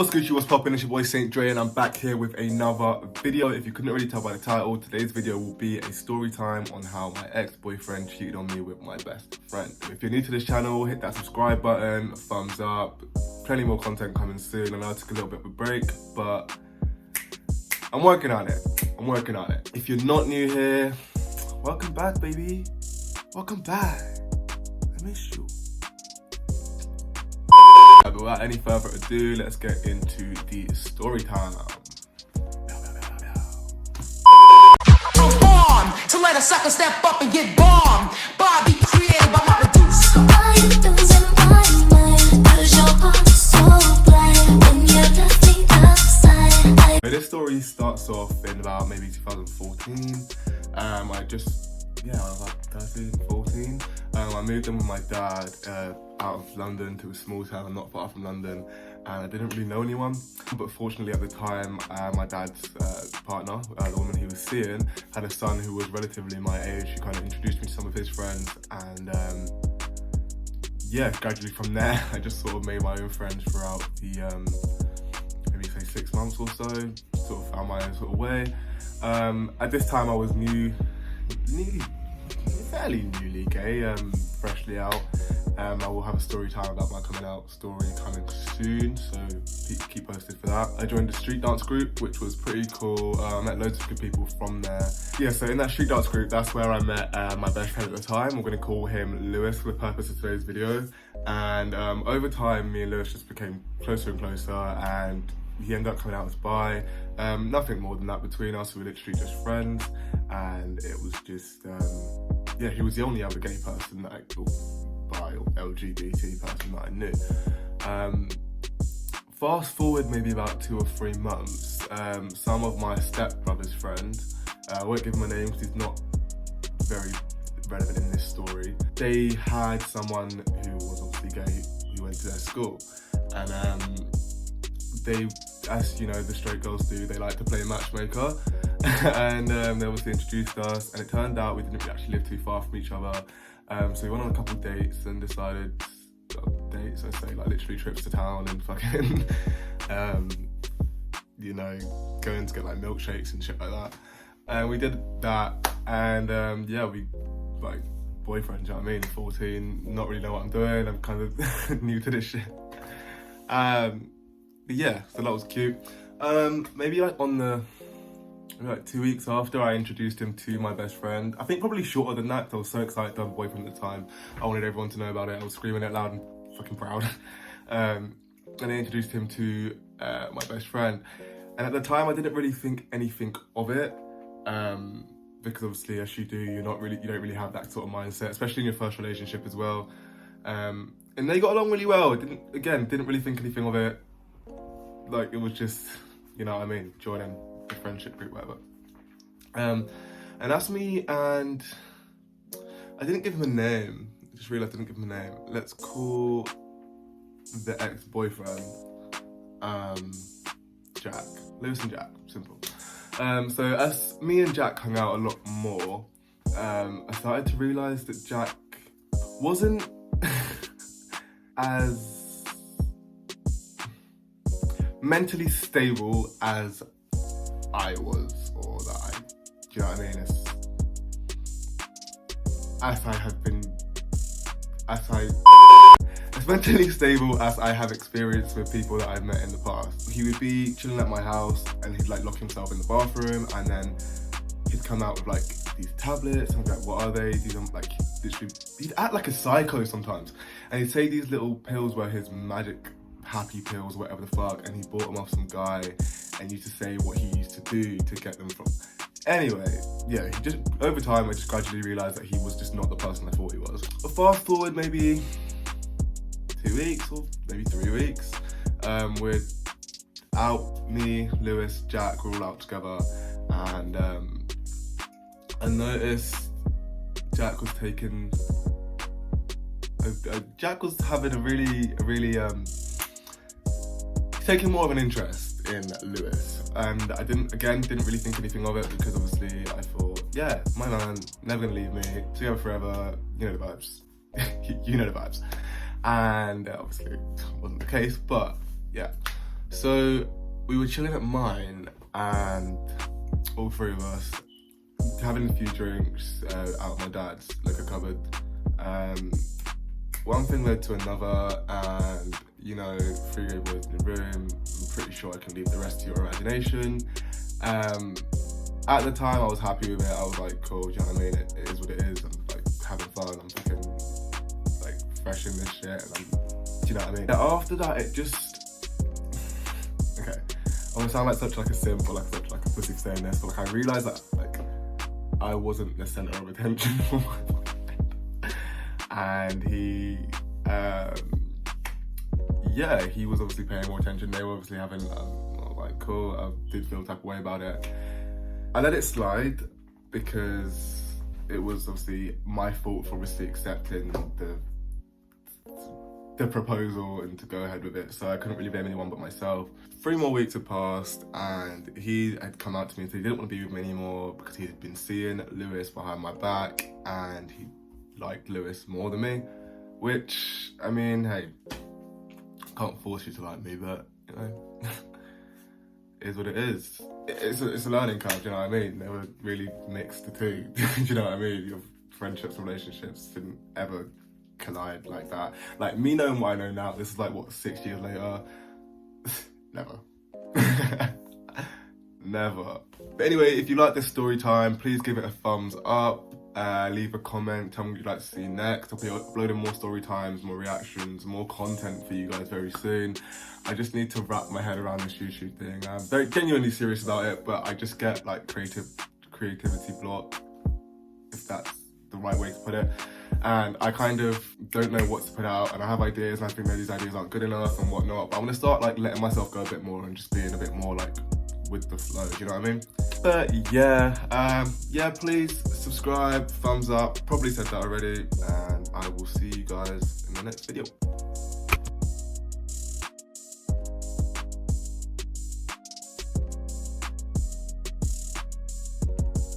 What's good, what's poppin'? It's your boy Saint Dre and I'm back here with another video. If you couldn't already tell by the title, today's video will be a story time on how my ex-boyfriend cheated on me with my best friend. If you're new to this channel, hit that subscribe button, thumbs up, plenty more content coming soon. I know I took a little bit of a break, but I'm working on it. If you're not new here, welcome back, baby. Welcome back. I miss you. But without any further ado, let's get into the story time. I'm born to let a sucker step up and get bombed. Bobby created by my producer. Why you losing my mind? 'Cause your heart's so blind when you left me outside. This story starts off in about maybe 2014. I was like 13, 14. I moved in with my dad out of London to a small town not far from London, and I didn't really know anyone. But fortunately at the time, my dad's partner, the woman he was seeing, had a son who was relatively my age. He kind of introduced me to some of his friends, and gradually from there, I just sort of made my own friends throughout the maybe say 6 months or so. Sort of found my own sort of way. At this time, I was fairly newly gay, freshly out. I will have a story time about my coming out story coming soon, so keep posted for that. I joined a street dance group, which was pretty cool. I met loads of good people from there. Yeah, so in that street dance group, that's where I met my best friend at the time. We're going to call him Lewis for the purpose of today's video. And over time, me and Lewis just became closer and closer, and he ended up coming out as bi. Nothing more than that between us. We were literally just friends, and it was just, he was the only other gay person that bi or LGBT person that I knew. Fast forward maybe about 2 or 3 months, some of my stepbrother's friends, I won't give him a name because he's not very relevant in this story. They had someone who was obviously gay who went to their school, and they, as you know, the straight girls do, they like to play matchmaker. And they obviously introduced us, and it turned out we didn't actually live too far from each other. So we went on a couple of dates and decided, dates, I say, like literally trips to town and fucking, going to get like milkshakes and shit like that. And we did that, and we like boyfriend, do you know what I mean? 14, not really know what I'm doing, I'm kind of new to this shit. But yeah, so that was cute. Maybe like 2 weeks after, I introduced him to my best friend. I think probably shorter than that, because I was so excited to have a boyfriend at the time. I wanted everyone to know about it. I was screaming it loud and fucking proud. And I introduced him to my best friend. And at the time, I didn't really think anything of it. Because obviously, as you do, you don't really have that sort of mindset, especially in your first relationship as well. And they got along really well. Didn't really think anything of it. Like, it was just, you know what I mean, joining the friendship group, whatever. And that's me, and I didn't give him a name. I just realised I didn't give him a name. Let's call the ex-boyfriend Jack. Lewis and Jack, simple. So as me and Jack hung out a lot more, I started to realise that Jack wasn't as mentally stable as I was, or that do you know what I mean? As mentally stable as I have experienced with people that I've met in the past. He would be chilling at my house and he'd like lock himself in the bathroom, and then he'd come out with like these tablets, and I'd be like, what are they? He'd act like a psycho sometimes, and he'd say these little pills were his magic happy pills, whatever the fuck, and he bought them off some guy and used to say what he used to do to get them from. Anyway, yeah, over time I just gradually realised that he was just not the person I thought he was. But fast forward maybe 2 weeks or maybe 3 weeks, we're out, me, Lewis, Jack, we're all out together, and I noticed Jack was having a really taking more of an interest in Lewis, and I didn't really think anything of it, because obviously I thought, yeah, my man, never gonna leave me, together forever, you know the vibes. You know the vibes. And obviously it wasn't the case, but yeah. So we were chilling at mine, and all three of us having a few drinks out my dad's liquor cupboard. One thing led to another, and you know, 3 gay boys in the room. I'm pretty sure I can leave the rest to your imagination. At the time, I was happy with it. I was like, cool, do you know what I mean? It is what it is. I'm like having fun. I'm fucking like fresh in this shit. And do you know what I mean? After that, it just okay. I'm gonna sound like such like a simp or like such like a pussy for saying this, but like I realised that like I wasn't the centre of attention for my boyfriend, and he he was obviously paying more attention. They were obviously having like cool. I did feel the type of way about it. I let it slide because it was obviously my fault for obviously accepting the proposal and to go ahead with it. So I couldn't really blame anyone but myself. 3 more weeks had passed, and he had come out to me and said he didn't want to be with me anymore because he had been seeing Lewis behind my back and he liked Lewis more than me. Which, I mean, hey, I can't force you to like me, but you know, it is what it is. It's a learning curve, do you know what I mean? Never really mix the two, do you know what I mean? Your friendships and relationships didn't ever collide like that. Like me knowing what I know now, this is like what, 6 years later? Never. Never. But anyway, if you like this story time, please give it a thumbs up. Leave a comment, tell me what you'd like to see next. I'll be uploading more story times, more reactions, more content for you guys very soon. I just need to wrap my head around this YouTube thing. I'm very genuinely serious about it, but I just get like creativity block, if that's the right way to put it. And I kind of don't know what to put out, and I have ideas and I think that these ideas aren't good enough and whatnot, but I'm gonna start like letting myself go a bit more and just being a bit more like with the flow, do you know what I mean? But yeah, please subscribe, thumbs up, probably said that already, and I will see you guys in the next video.